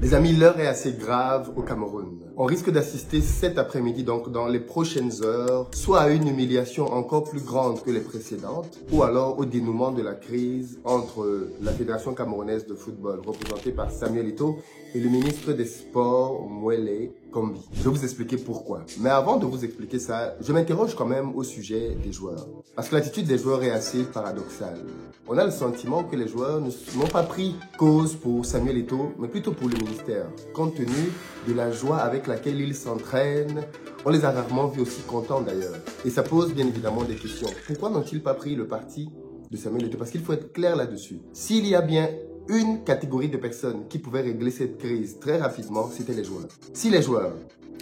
Les amis, l'heure est assez grave au Cameroun. On risque d'assister cet après-midi, donc dans les prochaines heures, soit à une humiliation encore plus grande que les précédentes, ou alors au dénouement de la crise entre la Fédération camerounaise de football, représentée par Samuel Eto'o, et le ministre des Sports, Mwele Kombi. Je vais vous expliquer pourquoi. Mais avant de vous expliquer ça, je m'interroge quand même au sujet des joueurs. Parce que l'attitude des joueurs est assez paradoxale. On a le sentiment que les joueurs n'ont pas pris cause pour Samuel Eto'o, mais plutôt pour le ministère. Compte tenu de la joie avec laquelle ils s'entraînent, on les a rarement vus aussi contents d'ailleurs. Et ça pose bien évidemment des questions. Pourquoi n'ont-ils pas pris le parti de Samuel Eto'o? Parce qu'il faut être clair là-dessus. S'il y a bien une catégorie de personnes qui pouvaient régler cette crise très rapidement, c'était les joueurs. Si les joueurs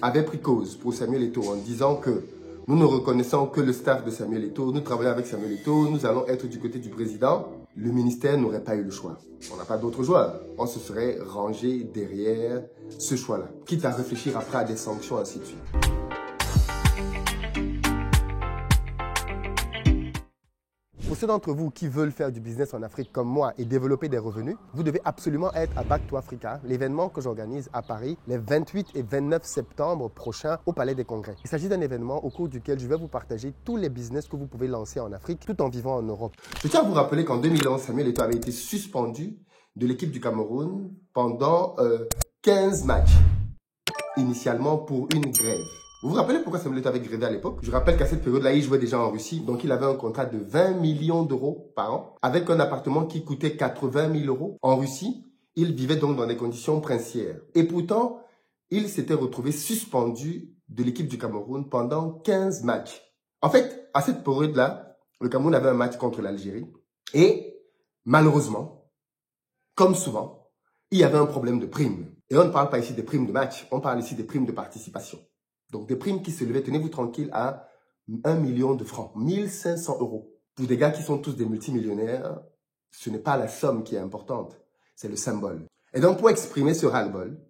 avaient pris cause pour Samuel Eto'o en disant que nous ne reconnaissons que le staff de Samuel Eto'o, nous travaillons avec Samuel Eto'o, nous allons être du côté du président, le ministère n'aurait pas eu le choix. On n'a pas d'autre joueur. On se serait rangé derrière ce choix-là, quitte à réfléchir après à des sanctions, ainsi de suite. Pour ceux d'entre vous qui veulent faire du business en Afrique comme moi et développer des revenus, vous devez absolument être à Back to Africa, l'événement que j'organise à Paris les 28 et 29 septembre prochains au Palais des Congrès. Il s'agit d'un événement au cours duquel je vais vous partager tous les business que vous pouvez lancer en Afrique tout en vivant en Europe. Je tiens à vous rappeler qu'en 2011, Samuel Eto'o avait été suspendu de l'équipe du Cameroun pendant 15 matchs, initialement pour une grève. Vous vous rappelez pourquoi Samuel Eto'o avait grévé à l'époque? Je rappelle qu'à cette période-là, il jouait déjà en Russie, donc il avait un contrat de 20 millions d'euros par an, avec un appartement qui coûtait 80 000 euros. En Russie, il vivait donc dans des conditions princières. Et pourtant, il s'était retrouvé suspendu de l'équipe du Cameroun pendant 15 matchs. En fait, à cette période-là, le Cameroun avait un match contre l'Algérie. Et malheureusement, comme souvent, il y avait un problème de primes. Et on ne parle pas ici des primes de match, on parle ici des primes de participation. Donc, des primes qui se levaient, tenez-vous tranquille, à 1 million de francs, 1500 euros. Pour des gars qui sont tous des multimillionnaires, ce n'est pas la somme qui est importante, c'est le symbole. Et donc, pour exprimer ce ras-le-bol,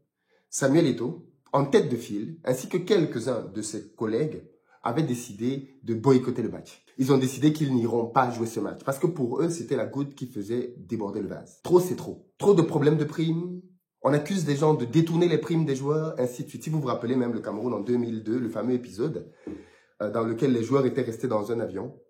Samuel Eto'o, en tête de file, ainsi que quelques-uns de ses collègues, avaient décidé de boycotter le match. Ils ont décidé qu'ils n'iront pas jouer ce match, parce que pour eux, c'était la goutte qui faisait déborder le vase. Trop, c'est trop. Trop de problèmes de primes. On accuse des gens de détourner les primes des joueurs, ainsi de suite. Si vous vous rappelez même le Cameroun en 2002, le fameux épisode dans lequel les joueurs étaient restés dans un avion,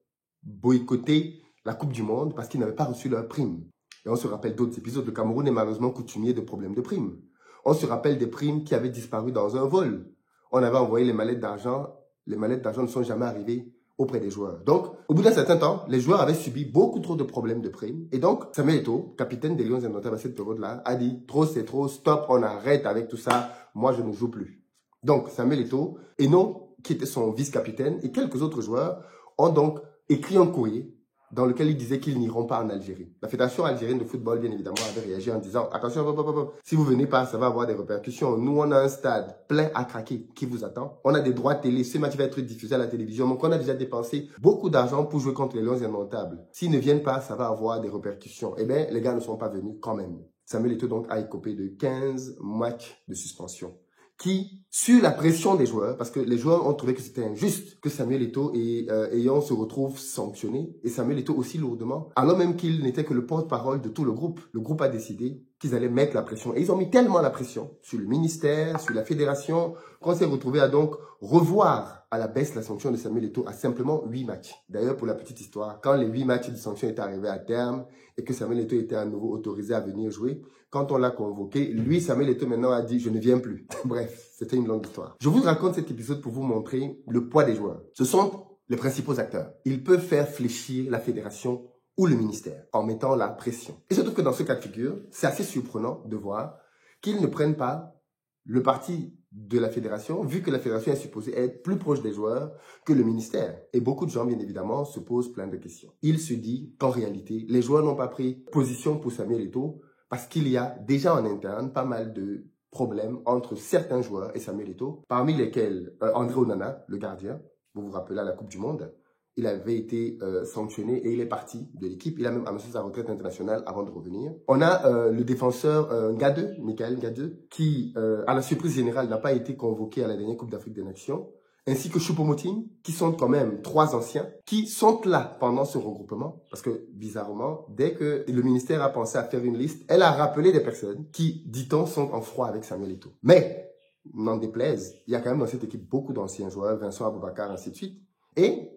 boycotter la Coupe du Monde parce qu'ils n'avaient pas reçu leurs primes. Et on se rappelle d'autres épisodes. Le Cameroun est malheureusement coutumier de problèmes de primes. On se rappelle des primes qui avaient disparu dans un vol. On avait envoyé les mallettes d'argent. Les mallettes d'argent ne sont jamais arrivées auprès des joueurs. Donc, au bout d'un certain temps, les joueurs avaient subi beaucoup trop de problèmes de primes. Et donc, Samuel Eto'o, capitaine des Lions indomptables à cette période-là, a dit « Trop, c'est trop, stop, on arrête avec tout ça, moi je ne joue plus ». Donc, Samuel Eto'o, Eno, qui était son vice-capitaine, et quelques autres joueurs ont donc écrit un courrier dans lequel ils disaient qu'ils n'iront pas en Algérie. La Fédération algérienne de football, bien évidemment, avait réagi en disant « Attention, si vous venez pas, ça va avoir des répercussions. Nous, on a un stade plein à craquer qui vous attend. On a des droits télé. Ce match va être diffusé à la télévision. Donc, on a déjà dépensé beaucoup d'argent pour jouer contre les Lions indomptables. S'ils ne viennent pas, ça va avoir des répercussions. » Eh bien, les gars ne sont pas venus quand même. Samuel Eto'o donc a écopé de 15 matchs de suspension, qui, sur la pression des joueurs, parce que les joueurs ont trouvé que c'était injuste que Samuel Eto'o ayant se retrouve sanctionné, et Samuel Eto'o aussi lourdement, alors même qu'il n'était que le porte-parole de tout le groupe. Le groupe a décidé qu'ils allaient mettre la pression. Et ils ont mis tellement la pression sur le ministère, sur la fédération, qu'on s'est retrouvé à donc revoir à la baisse la sanction de Samuel Eto'o à simplement 8 matchs. D'ailleurs, pour la petite histoire, quand les 8 matchs de sanction étaient arrivés à terme et que Samuel Eto'o était à nouveau autorisé à venir jouer, quand on l'a convoqué, lui, Samuel Eto'o maintenant a dit « je ne viens plus ». Bref, c'était une longue histoire. Je vous raconte cet épisode pour vous montrer le poids des joueurs. Ce sont les principaux acteurs. Ils peuvent faire fléchir la fédération ou le ministère en mettant la pression. Et je trouve que dans ce cas de figure, c'est assez surprenant de voir qu'ils ne prennent pas le parti de la fédération, vu que la fédération est supposée être plus proche des joueurs que le ministère. Et beaucoup de gens, bien évidemment, se posent plein de questions. Il se dit qu'en réalité, les joueurs n'ont pas pris position pour Samuel Eto'o parce qu'il y a déjà en interne pas mal de problèmes entre certains joueurs et Samuel Eto'o, parmi lesquels André Onana, le gardien, vous vous rappelez à la Coupe du Monde, il avait été sanctionné et il est parti de l'équipe. Il a même annoncé sa retraite internationale avant de revenir. On a le défenseur Gadeux, Michael Gadeux, qui, à la surprise générale, n'a pas été convoqué à la dernière Coupe d'Afrique des Nations, ainsi que Choupo-Moting, qui sont quand même 3 anciens, qui sont là pendant ce regroupement. Parce que, bizarrement, dès que le ministère a pensé à faire une liste, elle a rappelé des personnes qui, dit-on, sont en froid avec Samuel Eto'o. Mais, n'en déplaise, il y a quand même dans cette équipe beaucoup d'anciens joueurs, Vincent Aboubakar, ainsi de suite. Et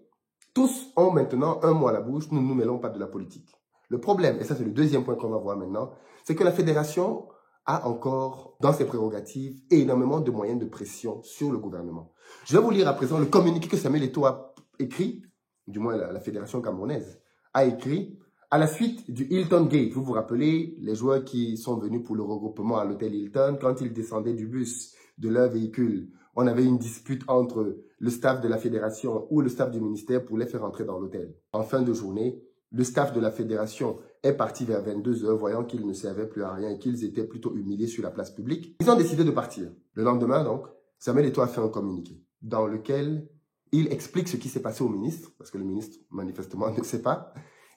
tous ont maintenant un mot à la bouche, nous ne nous mêlons pas de la politique. Le problème, et ça c'est le deuxième point qu'on va voir maintenant, c'est que la fédération a encore, dans ses prérogatives, énormément de moyens de pression sur le gouvernement. Je vais vous lire à présent le communiqué que Samuel Eto'o a écrit, du moins la fédération camerounaise, a écrit à la suite du Hilton Gate. Vous vous rappelez, les joueurs qui sont venus pour le regroupement à l'hôtel Hilton, quand ils descendaient du bus de leur véhicule, on avait une dispute entre le staff de la fédération ou le staff du ministère pour les faire entrer dans l'hôtel. En fin de journée, le staff de la fédération est parti vers 22 h, voyant qu'ils ne servaient plus à rien et qu'ils étaient plutôt humiliés sur la place publique. Ils ont décidé de partir. Le lendemain, donc, Samuel Eto'o a fait un communiqué dans lequel il explique ce qui s'est passé au ministre, parce que le ministre, manifestement, ne sait pas.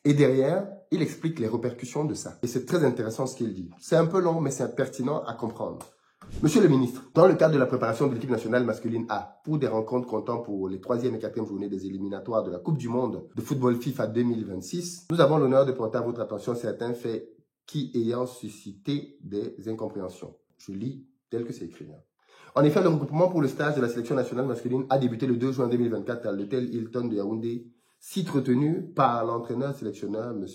Et derrière, il explique les répercussions de ça. Et c'est très intéressant ce qu'il dit. C'est un peu long, mais c'est pertinent à comprendre. Monsieur le ministre, dans le cadre de la préparation de l'équipe nationale masculine A pour des rencontres comptant pour les 3e et 4e journées des éliminatoires de la Coupe du Monde de football FIFA 2026, nous avons l'honneur de porter à votre attention certains faits qui ayant suscité des incompréhensions. Je lis tel que c'est écrit. En effet, le regroupement pour le stage de la sélection nationale masculine a débuté le 2 juin 2024 à l'hôtel Hilton de Yaoundé, site retenu par l'entraîneur-sélectionneur M.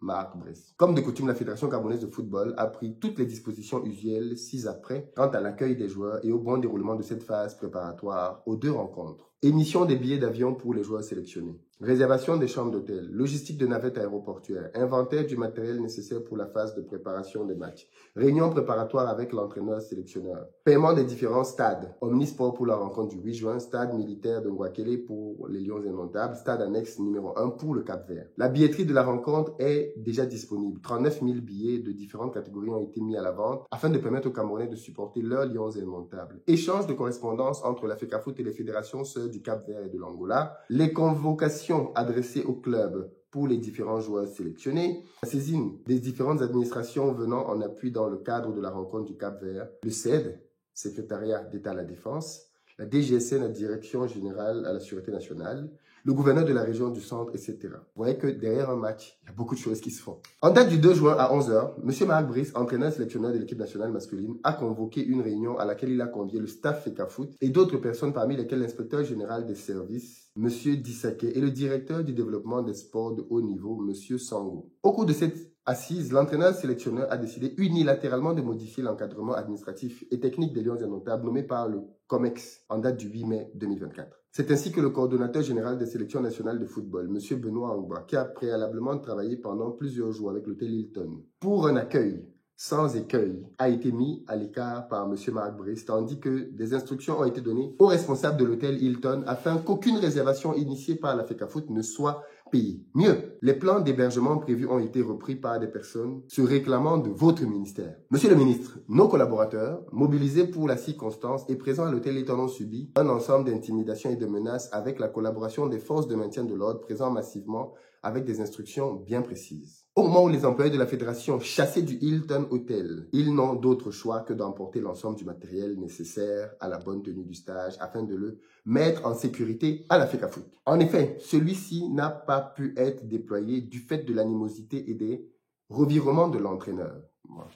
Marc Brice. Comme de coutume, la Fédération camerounaise de football a pris toutes les dispositions usuelles 6 après quant à l'accueil des joueurs et au bon déroulement de cette phase préparatoire aux 2 rencontres. Émission des billets d'avion pour les joueurs sélectionnés. Réservation des chambres d'hôtel, logistique de navettes aéroportuaires, inventaire du matériel nécessaire pour la phase de préparation des matchs, réunion préparatoire avec l'entraîneur-sélectionneur, paiement des différents stades, Omnisport pour la rencontre du 8 juin, stade militaire de Ngouakélé pour les Lions Indomptables, stade annexe numéro 1 pour le Cap-Vert. La billetterie de la rencontre est déjà disponible. 39 000 billets de différentes catégories ont été mis à la vente afin de permettre aux Camerounais de supporter leurs Lions Indomptables. Échange de correspondance entre la FECAFOOT et les fédérations sœurs du Cap-Vert et de l'Angola, les convocations adressées au club pour les différents joueurs sélectionnés, la saisine des différentes administrations venant en appui dans le cadre de la rencontre du Cap-Vert, le CED, Secrétariat d'État à la Défense, la DGSN, la Direction Générale à la Sûreté Nationale, le gouverneur de la région du centre, etc. Vous voyez que derrière un match, il y a beaucoup de choses qui se font. En date du 2 juin à 11 h, M. Marc Brice, entraîneur sélectionneur de l'équipe nationale masculine, a convoqué une réunion à laquelle il a convié le staff FECAFOOT et d'autres personnes parmi lesquelles l'inspecteur général des services, M. Dissaké, et le directeur du développement des sports de haut niveau, M. Sango. Au cours de cette assise, l'entraîneur sélectionneur a décidé unilatéralement de modifier l'encadrement administratif et technique des Lions Indomptables nommé par le COMEX en date du 8 mai 2024. C'est ainsi que le coordonnateur général des sélections nationales de football, M. Benoît Angba, qui a préalablement travaillé pendant plusieurs jours avec l'hôtel Hilton pour un accueil sans écueil, a été mis à l'écart par M. Marc Brice, tandis que des instructions ont été données aux responsables de l'hôtel Hilton afin qu'aucune réservation initiée par la FECAFOOT ne soit payée. Mieux, les plans d'hébergement prévus ont été repris par des personnes se réclamant de votre ministère. Monsieur le ministre, nos collaborateurs, mobilisés pour la circonstance et présents à l'hôtel Hilton ont subi un ensemble d'intimidations et de menaces avec la collaboration des forces de maintien de l'ordre présents massivement avec des instructions bien précises. Au moment où les employés de la fédération chassaient du Hilton Hotel, ils n'ont d'autre choix que d'emporter l'ensemble du matériel nécessaire à la bonne tenue du stage afin de le mettre en sécurité à la FECAFOOT. En effet, celui-ci n'a pas pu être déployé du fait de l'animosité et des revirements de l'entraîneur.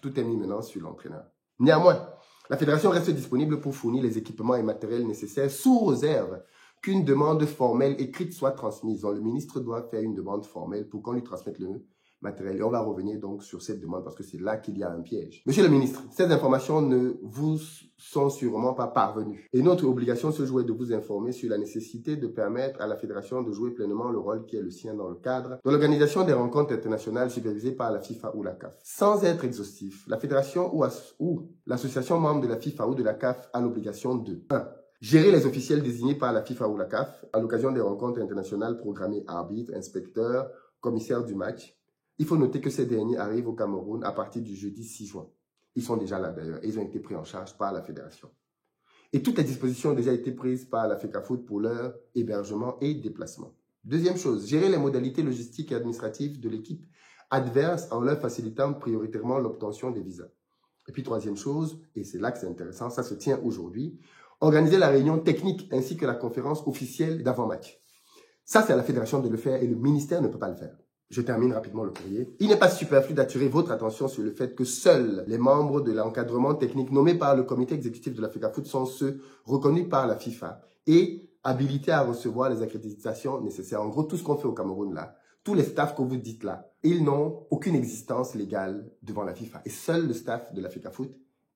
Tout est mis maintenant sur l'entraîneur. Néanmoins, la fédération reste disponible pour fournir les équipements et matériels nécessaires sous réserve qu'une demande formelle écrite soit transmise. Donc, le ministre doit faire une demande formelle pour qu'on lui transmette le matériel. Et on va revenir donc sur cette demande parce que c'est là qu'il y a un piège. Monsieur le ministre, ces informations ne vous sont sûrement pas parvenues. Et notre obligation se jouait de vous informer sur la nécessité de permettre à la fédération de jouer pleinement le rôle qui est le sien dans le cadre de l'organisation des rencontres internationales supervisées par la FIFA ou la CAF. Sans être exhaustif, la fédération ou l'association membre de la FIFA ou de la CAF a l'obligation de 1. Gérer les officiels désignés par la FIFA ou la CAF à l'occasion des rencontres internationales programmées arbitres, inspecteurs, commissaires du match. Il faut noter que ces derniers arrivent au Cameroun à partir du jeudi 6 juin. Ils sont déjà là d'ailleurs et ils ont été pris en charge par la fédération. Et toutes les dispositions ont déjà été prises par la FECAFOOT pour leur hébergement et déplacement. Deuxième chose, gérer les modalités logistiques et administratives de l'équipe adverse en leur facilitant prioritairement l'obtention des visas. Et puis troisième chose, et c'est là que c'est intéressant, ça se tient aujourd'hui, organiser la réunion technique ainsi que la conférence officielle d'avant-match. Ça, c'est à la fédération de le faire et le ministère ne peut pas le faire. Je termine rapidement le courrier. Il n'est pas superflu d'attirer votre attention sur le fait que seuls les membres de l'encadrement technique nommés par le comité exécutif de la FECAFOOT sont ceux reconnus par la FIFA et habilités à recevoir les accréditations nécessaires. En gros, tout ce qu'on fait au Cameroun là, tous les staffs que vous dites là, ils n'ont aucune existence légale devant la FIFA. Et seul le staff de la FECAFOOT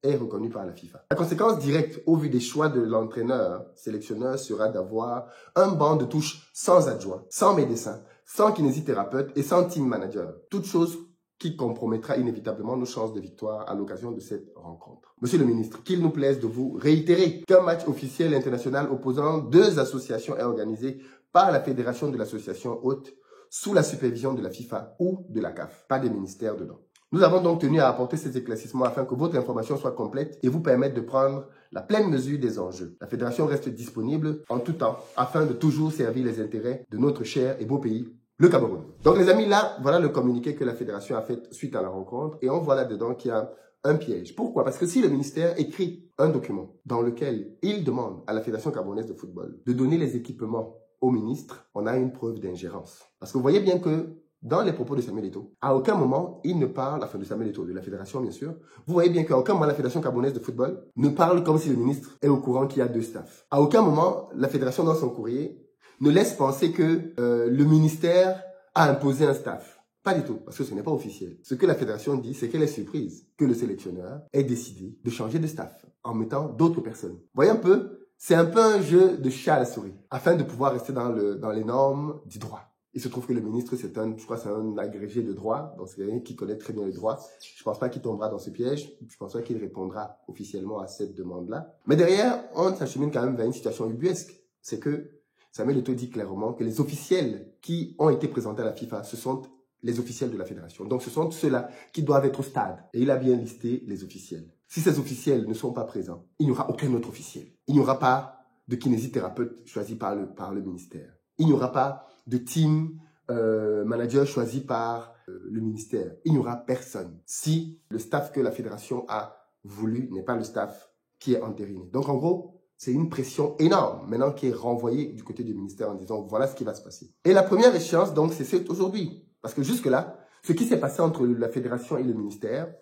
est reconnu par la FIFA. La conséquence directe au vu des choix de l'entraîneur, sélectionneur, sera d'avoir un banc de touche sans adjoint, sans médecin, sans kinésithérapeute et sans team manager. Toute chose qui compromettra inévitablement nos chances de victoire à l'occasion de cette rencontre. Monsieur le ministre, qu'il nous plaise de vous réitérer qu'un match officiel international opposant deux associations est organisé par la fédération de l'association hôte sous la supervision de la FIFA ou de la CAF, pas des ministères dedans. Nous avons donc tenu à apporter ces éclaircissements afin que votre information soit complète et vous permette de prendre la pleine mesure des enjeux. La fédération reste disponible en tout temps afin de toujours servir les intérêts de notre cher et beau pays, le Cameroun. Donc les amis, là, voilà le communiqué que la fédération a fait suite à la rencontre et on voit là-dedans qu'il y a un piège. Pourquoi? Parce que si le ministère écrit un document dans lequel il demande à la Fédération camerounaise de football de donner les équipements au ministre, on a une preuve d'ingérence. Parce que vous voyez bien que dans les propos de Samuel Eto'o, à aucun moment, il ne parle, enfin de Samuel Eto'o, de la fédération bien sûr, vous voyez bien qu'à aucun moment la Fédération camerounaise de football ne parle comme si le ministre est au courant qu'il y a deux staffs. À aucun moment, la fédération dans son courrier ne laisse penser que le ministère a imposé un staff. Pas du tout, parce que ce n'est pas officiel. Ce que la fédération dit, c'est qu'elle est surprise que le sélectionneur ait décidé de changer de staff en mettant d'autres personnes. Vous voyez un peu, c'est un peu un jeu de chat à la souris, afin de pouvoir rester dans les normes du droit. Il se trouve que le ministre, je crois c'est un agrégé de droit, donc c'est quelqu'un qui connaît très bien le droit. Je pense pas qu'il tombera dans ce piège, je pense pas qu'il répondra officiellement à cette demande-là. Mais derrière, on s'achemine quand même vers une situation ubuesque. C'est que Samuel Eto'o dit clairement que les officiels qui ont été présentés à la FIFA, ce sont les officiels de la fédération. Donc ce sont ceux-là qui doivent être au stade. Et il a bien listé les officiels. Si ces officiels ne sont pas présents, il n'y aura aucun autre officiel. Il n'y aura pas de kinésithérapeute choisi par le ministère. Il n'y aura pas de team manager choisi par le ministère. Il n'y aura personne si le staff que la fédération a voulu n'est pas le staff qui est entériné. Donc en gros, c'est une pression énorme maintenant qui est renvoyée du côté du ministère en disant voilà ce qui va se passer. Et la première échéance donc c'est aujourd'hui. Parce que jusque-là, ce qui s'est passé entre la fédération et le ministère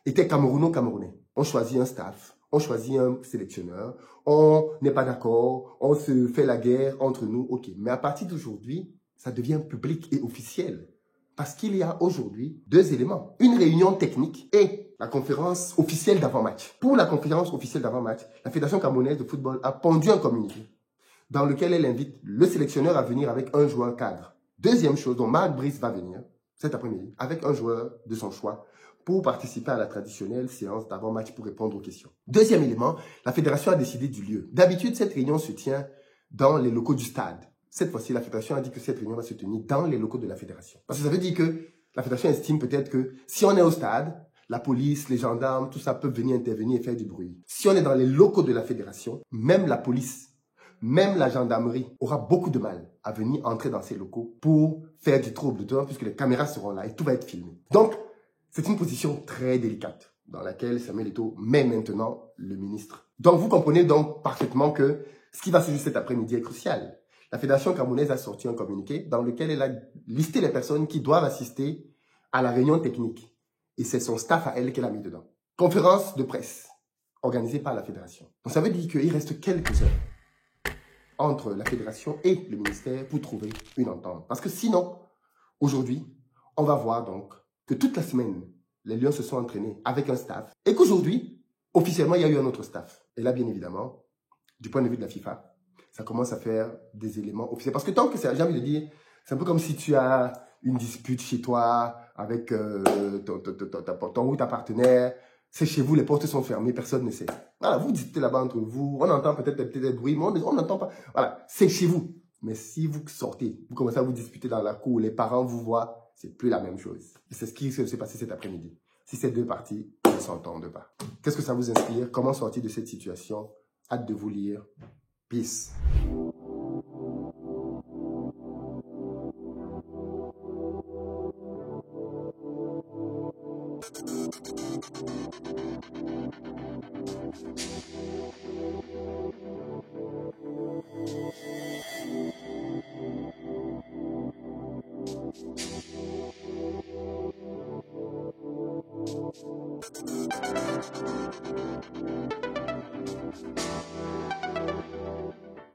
était camerouno-camerounais. On choisit un staff, on choisit un sélectionneur, on n'est pas d'accord, on se fait la guerre entre nous, ok. Mais à partir d'aujourd'hui, ça devient public et officiel. Parce qu'il y a aujourd'hui deux éléments. Une réunion technique et la conférence officielle d'avant-match. Pour la conférence officielle d'avant-match, la Fédération camerounaise de football a pondu un communiqué dans lequel elle invite le sélectionneur à venir avec un joueur cadre. Deuxième chose, donc Marc Brice va venir cet après-midi avec un joueur de son choix pour participer à la traditionnelle séance d'avant-match pour répondre aux questions. Deuxième élément, la fédération a décidé du lieu. D'habitude, cette réunion se tient dans les locaux du stade. Cette fois-ci, la fédération a dit que cette réunion va se tenir dans les locaux de la fédération. Parce que ça veut dire que la fédération estime peut-être que si on est au stade, la police, les gendarmes, tout ça peuvent venir intervenir et faire du bruit. Si on est dans les locaux de la fédération, même la police, même la gendarmerie aura beaucoup de mal à venir entrer dans ces locaux pour faire du trouble, puisque les caméras seront là et tout va être filmé. Donc, c'est une position très délicate dans laquelle Samuel Eto'o met maintenant le ministre. Donc, vous comprenez donc parfaitement que ce qui va se jouer cet après-midi est crucial. La Fédération camerounaise a sorti un communiqué dans lequel elle a listé les personnes qui doivent assister à la réunion technique. Et c'est son staff à elle qu'elle a mis dedans. Conférence de presse organisée par la Fédération. Donc, ça veut dire qu'il reste quelques heures entre la fédération et le ministère pour trouver une entente. Parce que sinon, aujourd'hui, on va voir donc que toute la semaine, les Lions se sont entraînés avec un staff et qu'aujourd'hui, officiellement, il y a eu un autre staff. Et là, bien évidemment, du point de vue de la FIFA, ça commence à faire des éléments officiels. Parce que tant que c'est, j'ai envie de dire, c'est un peu comme si tu as une dispute chez toi avec ton ou ta partenaire. C'est chez vous, les portes sont fermées, personne ne sait. Voilà, vous disputez là-bas entre vous, on entend peut-être des bruits, mais on n'entend pas. Voilà, c'est chez vous. Mais si vous sortez, vous commencez à vous disputer dans la cour, les parents vous voient, c'est plus la même chose. Et c'est ce qui s'est passé cet après-midi. Si ces deux parties ne s'entendent pas. Qu'est-ce que ça vous inspire? Comment sortir de cette situation? Hâte de vous lire. Peace.